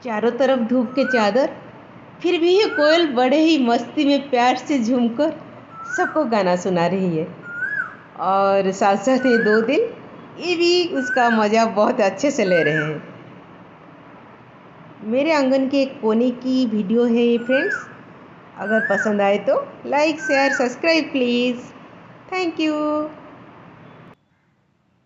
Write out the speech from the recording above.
चारों तरफ धूप के चादर, फिर भी ये कोयल बड़े ही मस्ती में प्यार से झूमकर सबको गाना सुना रही है। और साथ साथ ये दो दिल, ये भी उसका मज़ा बहुत अच्छे से ले रहे हैं। मेरे आंगन के एक कोने की वीडियो है ये फ्रेंड्स। अगर पसंद आए तो like share subscribe please. Thank you.